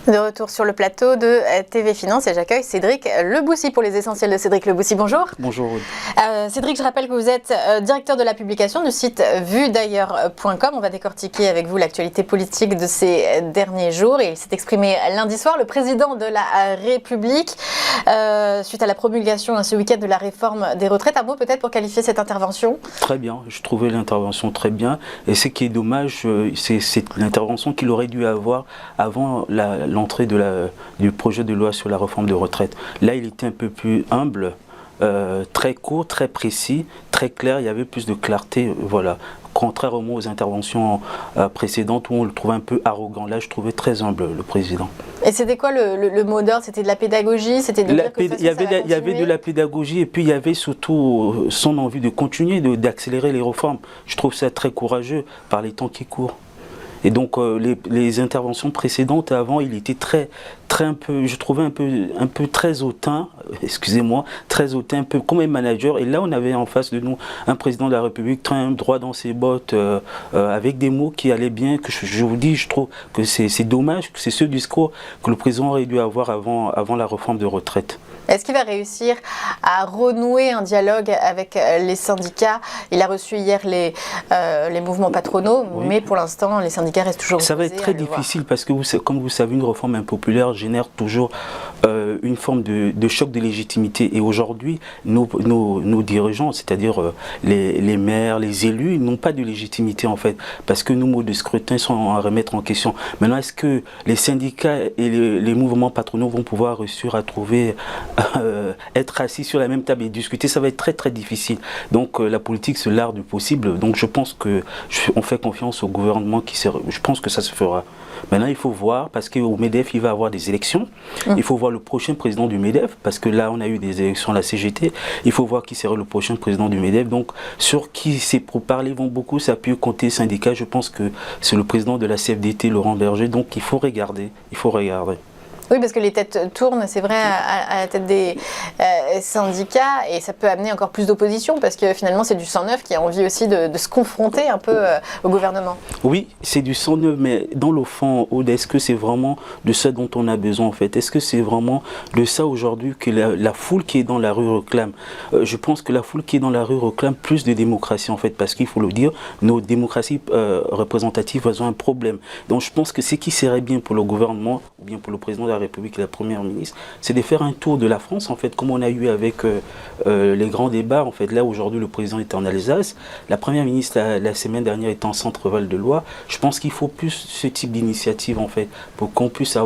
De retour sur le plateau de TV Finance et j'accueille Cédric Leboussy pour les essentiels de Cédric Leboussy. Bonjour. Bonjour. Cédric, je rappelle que vous êtes directeur de la publication du site vuedailleurs.com. On va décortiquer avec vous l'actualité politique de ces derniers jours. Et il s'est exprimé lundi soir, le président de la République, suite à la promulgation ce week-end de la réforme des retraites. Un mot peut-être pour qualifier cette intervention? Très bien, je trouvais l'intervention très bien. Et ce qui est dommage, c'est l'intervention qu'il aurait dû avoir avant l'entrée du projet de loi sur la réforme des retraites. Là, il était un peu plus humble, très court, très précis, très clair, il y avait plus de clarté, voilà. Contrairement aux interventions précédentes où on le trouvait un peu arrogant. Là, je trouvais très humble le président. Et c'était quoi le mot d'ordre? C'était de la pédagogie? C'était de dire que il y avait de la pédagogie et puis il y avait surtout son envie de continuer, d'accélérer les réformes. Je trouve ça très courageux par les temps qui courent. Et donc les interventions précédentes avant, il était je trouvais un peu très hautain, excusez-moi, très hautain, un peu comme un manager. Et là, on avait en face de nous un président de la République très droit dans ses bottes, avec des mots qui allaient bien. Que je vous dis, je trouve que c'est dommage que c'est ce discours que le président aurait dû avoir avant la réforme de retraite. Est-ce qu'il va réussir à renouer un dialogue avec les syndicats? Il a reçu hier les mouvements patronaux, oui. Mais pour l'instant, les syndicats restent toujours opposés. Ça va être très difficile parce que, comme vous savez, une réforme impopulaire génère toujours une forme de choc de légitimité. Et aujourd'hui, nos dirigeants, c'est-à-dire les maires, les élus, n'ont pas de légitimité en fait, parce que nos modes de scrutin sont à remettre en question. Maintenant, est-ce que les syndicats et les mouvements patronaux vont pouvoir réussir à trouver... être assis sur la même table et discuter, ça va être très très difficile. Donc la politique c'est l'art du possible. Donc je pense qu'on fait confiance au gouvernement je pense que ça se fera. Maintenant il faut voir, parce qu'au MEDEF il va y avoir des élections. Il faut voir le prochain président du MEDEF, parce que là on a eu des élections à la CGT. Il faut voir qui sera le prochain président du MEDEF. Donc sur qui ces pourparlers vont beaucoup s'appuyer côté syndicat. Je pense que c'est le président de la CFDT, Laurent Berger. Donc il faut regarder. Oui, parce que les têtes tournent, c'est vrai, à la tête des syndicats, et ça peut amener encore plus d'opposition, parce que finalement, c'est du sang neuf qui a envie aussi de se confronter un peu au gouvernement. Oui, c'est du sang neuf, mais dans le fond, est-ce que c'est vraiment de ça dont on a besoin, en fait? Est-ce que c'est vraiment de ça aujourd'hui que la foule qui est dans la rue réclame? Je pense que la foule qui est dans la rue réclame plus de démocratie, en fait, parce qu'il faut le dire, nos démocraties représentatives ont un problème. Donc je pense que ce qui serait bien pour le gouvernement, ou bien pour le président de la République et la première ministre, c'est de faire un tour de la France, en fait, comme on a eu avec les grands débats. En fait, là aujourd'hui le président est en Alsace, la première ministre la semaine dernière est en Centre-Val de Loire. Je pense qu'il faut plus ce type d'initiative, en fait, pour qu'on puisse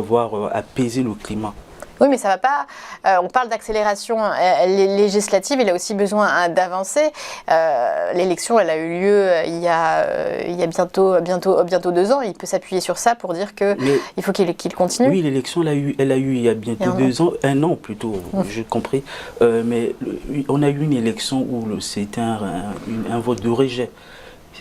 apaiser le climat. Oui, mais ça va pas. On parle d'accélération législative, il a aussi besoin d'avancer. L'élection, elle a eu lieu il y a bientôt 2 ans. Il peut s'appuyer sur ça pour dire qu'il faut qu'il continue. Oui, l'élection, elle a eu il y a bientôt 2 ans, 1 an plutôt, j'ai compris. Mais on a eu une élection où c'était un vote de rejet.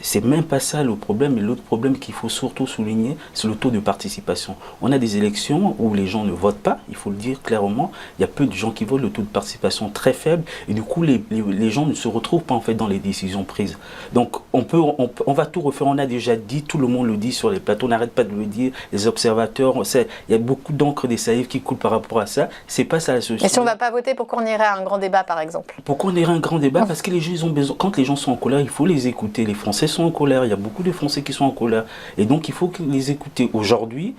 C'est même pas ça le problème, mais l'autre problème qu'il faut surtout souligner, c'est le taux de participation. On a des élections où les gens ne votent pas, il faut le dire clairement, il y a peu de gens qui votent, le taux de participation très faible, et du coup les gens ne se retrouvent pas en fait dans les décisions prises. Donc on va tout refaire, on a déjà dit, tout le monde le dit sur les plateaux, on n'arrête pas de le dire, les observateurs, il y a beaucoup d'encre des salives qui coulent par rapport à ça, c'est pas ça la solution. Et si on ne va pas voter, pourquoi on irait à un grand débat par exemple? Pourquoi on irait à un grand débat? Parce que les gens ils ont besoin, quand les gens sont en colère, il faut les écouter, les Français sont en colère, il y a beaucoup de Français qui sont en colère et donc il faut les écouter. Aujourd'hui,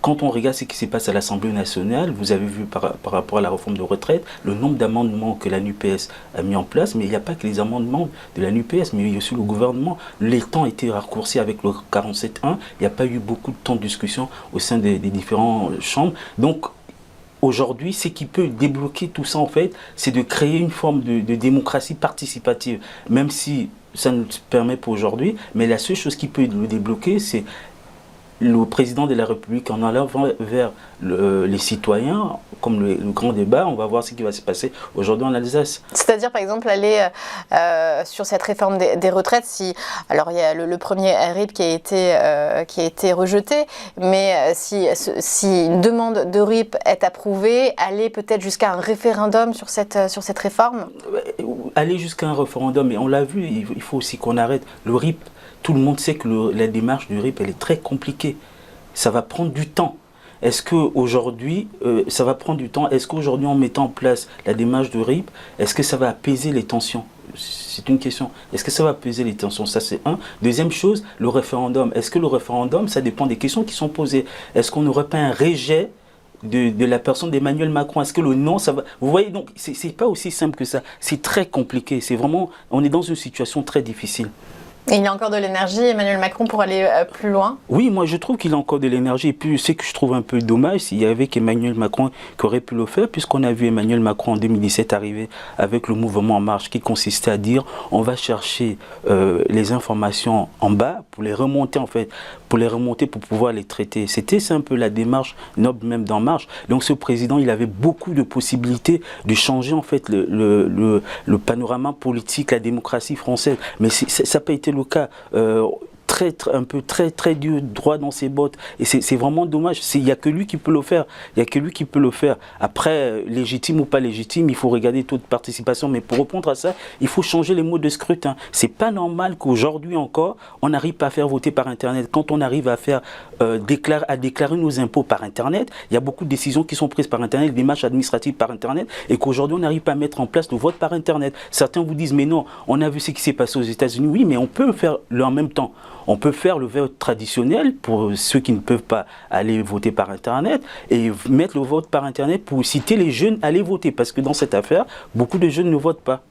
quand on regarde ce qui se passe à l'Assemblée nationale, vous avez vu par rapport à la réforme de retraite, le nombre d'amendements que la NUPES a mis en place, mais il n'y a pas que les amendements de la NUPES, mais il y a aussi le gouvernement. Les temps ont été raccourcis avec le 47.1, il n'y a pas eu beaucoup de temps de discussion au sein des différentes chambres. Donc, aujourd'hui, ce qui peut débloquer tout ça, en fait, c'est de créer une forme de démocratie participative, même si ça ne se permet pas aujourd'hui, mais la seule chose qui peut le débloquer, c'est le président de la République en allant vers les citoyens, comme le grand débat. On va voir ce qui va se passer aujourd'hui en Alsace. C'est-à-dire, par exemple, aller sur cette réforme des retraites, alors il y a le premier RIP qui a été rejeté, mais si une demande de RIP est approuvée, aller peut-être jusqu'à un référendum sur cette réforme? Aller jusqu'à un référendum, mais on l'a vu, il faut aussi qu'on arrête le RIP. Tout le monde sait que la démarche du RIP, elle est très compliquée. Ça va prendre du temps. est-ce qu'aujourd'hui, ça va prendre du temps? Est-ce qu'aujourd'hui, en mettant en place la démarche de RIP, est-ce que ça va apaiser les tensions? C'est une question. Est-ce que ça va apaiser les tensions? Ça, c'est un. Deuxième chose, le référendum. Est-ce que le référendum, ça dépend des questions qui sont posées? Est-ce qu'on n'aurait pas un rejet de la personne d'Emmanuel Macron? Est-ce que le non, ça va... Vous voyez, donc, c'est pas aussi simple que ça. C'est très compliqué. C'est vraiment... On est dans une situation très difficile. Et il y a encore de l'énergie, Emmanuel Macron, pour aller plus loin? Oui, moi je trouve qu'il a encore de l'énergie. Et puis ce que je trouve un peu dommage, s'il y avait Emmanuel Macron qui aurait pu le faire, puisqu'on a vu Emmanuel Macron en 2017 arriver avec le mouvement En Marche qui consistait à dire on va chercher les informations en bas pour les remonter en fait, pour pouvoir les traiter. C'était un peu la démarche noble même d'En Marche. Donc ce président, il avait beaucoup de possibilités de changer en fait le panorama politique, la démocratie française. Mais ça n'a pas été le cas. Très dur, droit dans ses bottes. Et c'est vraiment dommage. Il n'y a que lui qui peut le faire. Il n'y a que lui qui peut le faire. Après, légitime ou pas légitime, il faut regarder le taux de participation. Mais pour répondre à ça, il faut changer les modes de scrutin. C'est pas normal qu'aujourd'hui encore, on n'arrive pas à faire voter par Internet. Quand on arrive à faire déclarer nos impôts par Internet, il y a beaucoup de décisions qui sont prises par Internet, des démarches administratives par Internet, et qu'aujourd'hui, on n'arrive pas à mettre en place le vote par Internet. Certains vous disent, mais non, on a vu ce qui s'est passé aux États-Unis. Oui, mais on peut le faire en même temps. On peut faire le vote traditionnel pour ceux qui ne peuvent pas aller voter par Internet et mettre le vote par Internet pour inciter les jeunes à aller voter. Parce que dans cette affaire, beaucoup de jeunes ne votent pas.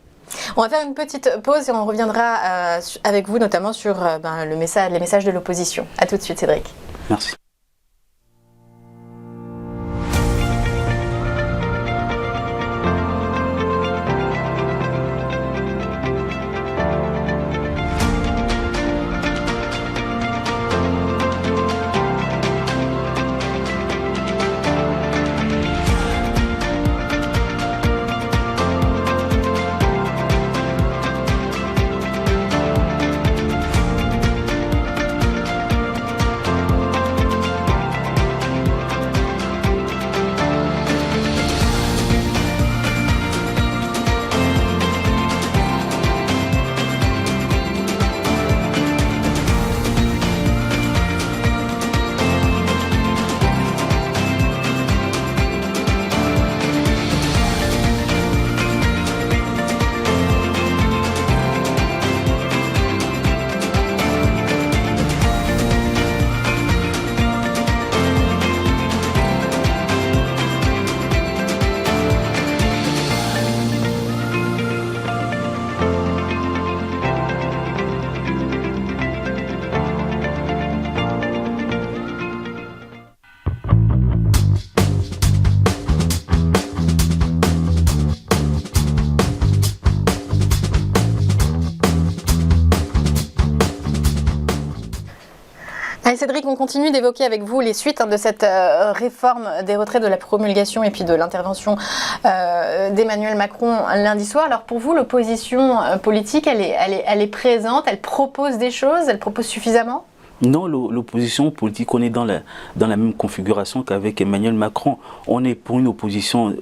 On va faire une petite pause et on reviendra avec vous notamment sur les messages de l'opposition. A tout de suite, Cédric. Merci. Allez Cédric, on continue d'évoquer avec vous les suites de cette réforme des retraites, de la promulgation et puis de l'intervention d'Emmanuel Macron lundi soir. Alors pour vous, l'opposition politique, elle est présente, elle propose des choses, elle propose suffisamment ? Non, l'opposition politique, on est dans la même configuration qu'avec Emmanuel Macron. On est pour une opposition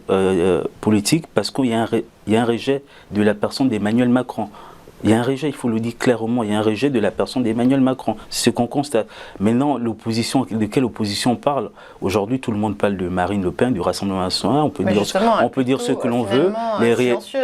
politique parce qu'il y a un rejet de la personne d'Emmanuel Macron. Il y a un rejet, il faut le dire clairement, il y a un rejet de la personne d'Emmanuel Macron. C'est ce qu'on constate. Maintenant, l'opposition, de quelle opposition on parle? Aujourd'hui, tout le monde parle de Marine Le Pen, du Rassemblement national. On peut dire ce que l'on veut.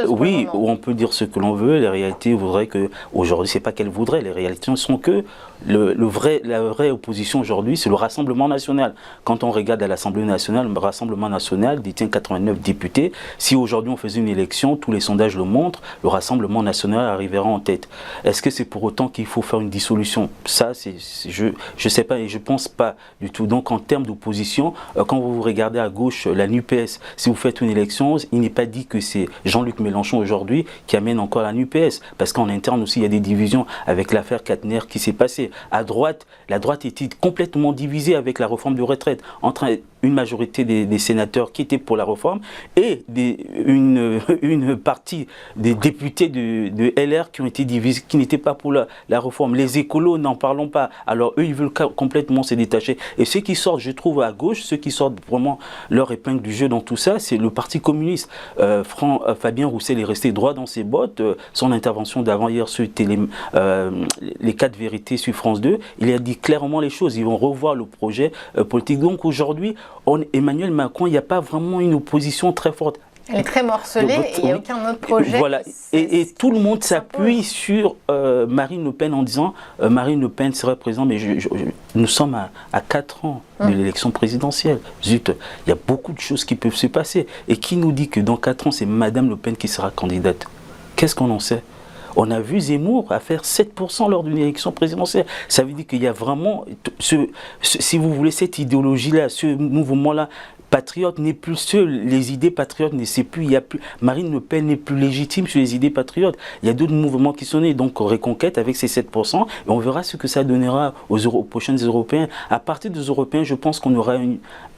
Oui, on peut dire ce que l'on veut. Les réalités voudraient que, aujourd'hui, c'est pas qu'elle voudrait. Les réalités sont que la vraie opposition aujourd'hui, c'est le Rassemblement national. Quand on regarde à l'Assemblée nationale, le Rassemblement national détient 89 députés. Si aujourd'hui on faisait une élection, tous les sondages le montrent, le Rassemblement national arriverait en tête. Est-ce que c'est pour autant qu'il faut faire une dissolution? Ça, je sais pas et je pense pas du tout. Donc en termes d'opposition, quand vous regardez à gauche la NUPES, si vous faites une élection, il n'est pas dit que c'est Jean-Luc Mélenchon aujourd'hui qui amène encore la NUPES. Parce qu'en interne aussi, il y a des divisions avec l'affaire Katner qui s'est passée. À droite, la droite était complètement divisée avec la réforme de retraite entre une majorité des sénateurs qui étaient pour la réforme et une partie des députés de LR qui ont été divisés, qui n'étaient pas pour la réforme. Les écolos, n'en parlons pas. Alors eux, ils veulent complètement se détacher. Et ceux qui sortent, je trouve, à gauche, ceux qui sortent vraiment leur épingle du jeu dans tout ça, c'est le Parti communiste. Fabien Roussel est resté droit dans ses bottes. Son intervention d'avant hier sur les 4 vérités sur France 2, il a dit clairement les choses. Ils vont revoir le projet politique. Donc aujourd'hui, Emmanuel Macron, il n'y a pas vraiment une opposition très forte. Elle est très morcelée et il n'y a aucun autre projet. Voilà, et tout le monde s'appuie sur Marine Le Pen en disant Marine Le Pen serait présente, mais nous sommes à 4 ans de l'élection présidentielle. Zut, il y a beaucoup de choses qui peuvent se passer. Et qui nous dit que dans 4 ans, c'est Madame Le Pen qui sera candidate? Qu'est-ce qu'on en sait? On a vu Zemmour à faire 7% lors d'une élection présidentielle. Ça veut dire qu'il y a vraiment, si vous voulez, cette idéologie-là, ce mouvement-là, patriote n'est plus seul, les idées patriotes ne sait plus, il y a plus, Marine Le Pen n'est plus légitime sur les idées patriotes. Il y a d'autres mouvements qui sont nés, donc Reconquête avec ses 7%, et on verra ce que ça donnera aux prochaines Européens. À partir des Européens, je pense qu'on aura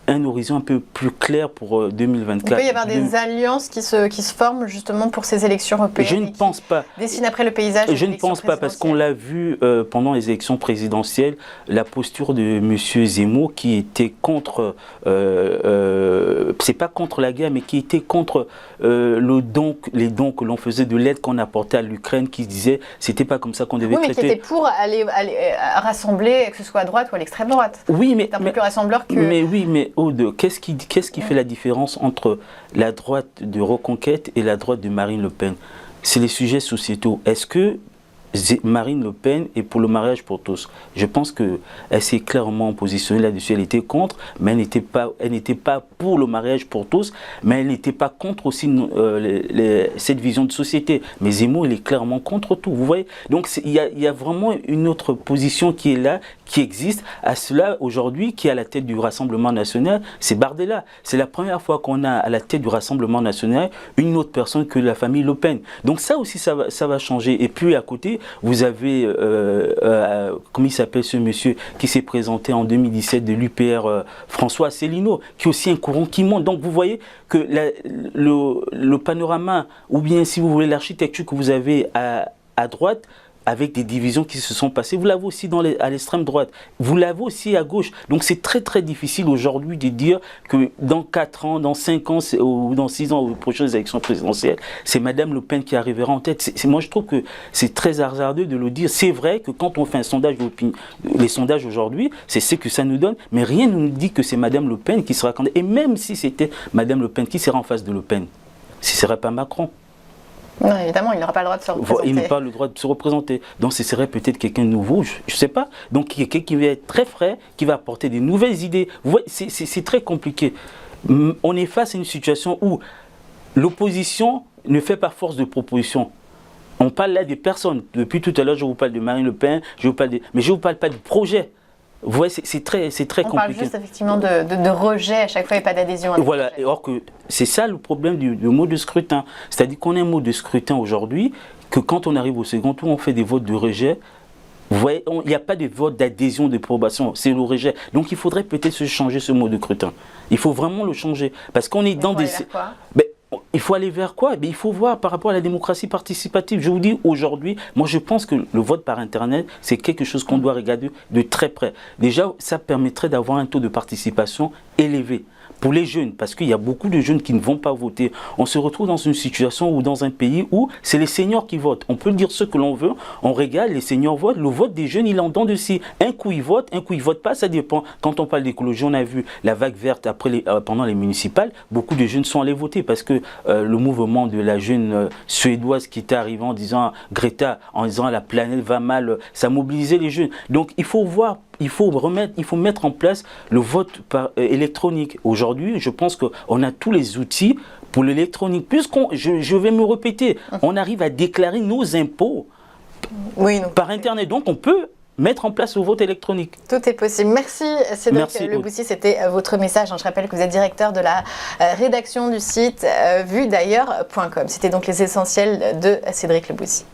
un horizon un peu plus clair pour 2024. Il peut y avoir des alliances qui se forment justement pour ces élections européennes. Je ne pense pas. Dessinent après le paysage. Je ne pense pas, parce qu'on l'a vu pendant les élections présidentielles, la posture de M. Zemmour qui était contre, c'est pas contre la guerre, mais qui était contre les dons que l'on faisait, de l'aide qu'on apportait à l'Ukraine, qui disait c'était pas comme ça qu'on devait traiter. Oui, mais qui était pour aller rassembler, que ce soit à droite ou à l'extrême droite. Oui, mais c'est un peu plus rassembleur que. Mais oui, mais Aude, qu'est-ce qui fait la différence entre la droite de Reconquête et la droite de Marine Le Pen? C'est les sujets sociétaux. Est-ce que Marine Le Pen est pour le mariage pour tous? Je pense qu'elle s'est clairement positionnée là-dessus. Elle était contre, mais elle n'était pas pour le mariage pour tous, mais elle n'était pas contre aussi cette vision de société. Mais Zemmour, il est clairement contre tout, vous voyez. Donc il y a vraiment une autre position qui est là, qui existe. À cela, aujourd'hui, qui est à la tête du Rassemblement national, c'est Bardella. C'est la première fois qu'on a à la tête du Rassemblement national une autre personne que la famille Le Pen. Donc ça aussi, ça va changer. Et puis à côté, vous avez, comment il s'appelle ce monsieur qui s'est présenté en 2017 de l'UPR, François Asselineau, qui est aussi un courant qui monte. Donc vous voyez que le panorama, ou bien si vous voulez l'architecture que vous avez à droite, avec des divisions qui se sont passées, vous l'avez aussi à l'extrême droite, vous l'avez aussi à gauche. Donc c'est très très difficile aujourd'hui de dire que dans 4 ans, dans 5 ans ou dans 6 ans aux prochaines élections présidentielles, c'est Madame Le Pen qui arrivera en tête. Moi je trouve que c'est très hasardeux de le dire. C'est vrai que quand on fait un sondage d'opinion, les sondages aujourd'hui, c'est ce que ça nous donne, mais rien ne nous dit que c'est Madame Le Pen qui sera candidate. Et même si c'était Madame Le Pen, qui sera en face de Le Pen? Ce ne serait pas Macron. Non, évidemment, il n'aura pas le droit de se représenter. Il n'a pas le droit de se représenter. Donc ce serait peut-être quelqu'un de nouveau, je ne sais pas. Donc quelqu'un qui va être très frais, qui va apporter des nouvelles idées. Vous voyez, c'est très compliqué. On est face à une situation où l'opposition ne fait pas force de proposition. On parle là des personnes. Depuis tout à l'heure, je vous parle de Marine Le Pen, mais je ne vous parle pas de projet. Vous voyez, c'est très compliqué. On parle juste effectivement de rejet à chaque fois et pas d'adhésion. Voilà, or que c'est ça le problème du mode de scrutin. C'est-à-dire qu'on a un mode de scrutin aujourd'hui, que quand on arrive au second tour, on fait des votes de rejet. Vous voyez, il n'y a pas de vote d'adhésion, de probation, c'est le rejet. Donc il faudrait peut-être se changer ce mode de scrutin. Il faut vraiment le changer. Parce qu'on est dans des... Il faut aller vers quoi? Il faut voir par rapport à la démocratie participative. Je vous dis aujourd'hui, moi je pense que le vote par Internet, c'est quelque chose qu'on doit regarder de très près. Déjà, ça permettrait d'avoir un taux de participation élevé pour les jeunes, parce qu'il y a beaucoup de jeunes qui ne vont pas voter. On se retrouve dans une situation ou dans un pays où c'est les seniors qui votent. On peut dire ce que l'on veut, on regarde, les seniors votent, le vote des jeunes, il en donne aussi. Un coup ils votent, un coup ils votent pas, ça dépend. Quand on parle d'écologie, on a vu la vague verte pendant les municipales, beaucoup de jeunes sont allés voter parce que le mouvement de la jeune suédoise qui était arrivée en disant Greta, en disant la planète va mal, ça mobilisait les jeunes. Donc il faut voir, il faut mettre en place le vote électronique. Aujourd'hui, je pense qu'on a tous les outils pour l'électronique. Je vais me répéter, on arrive à déclarer nos impôts par Internet. Donc on peut mettre en place le vote électronique. Tout est possible. Merci Cédric Leboussi, c'était votre message. Je rappelle que vous êtes directeur de la rédaction du site vudailleurs.com. C'était donc les essentiels de Cédric Leboussi.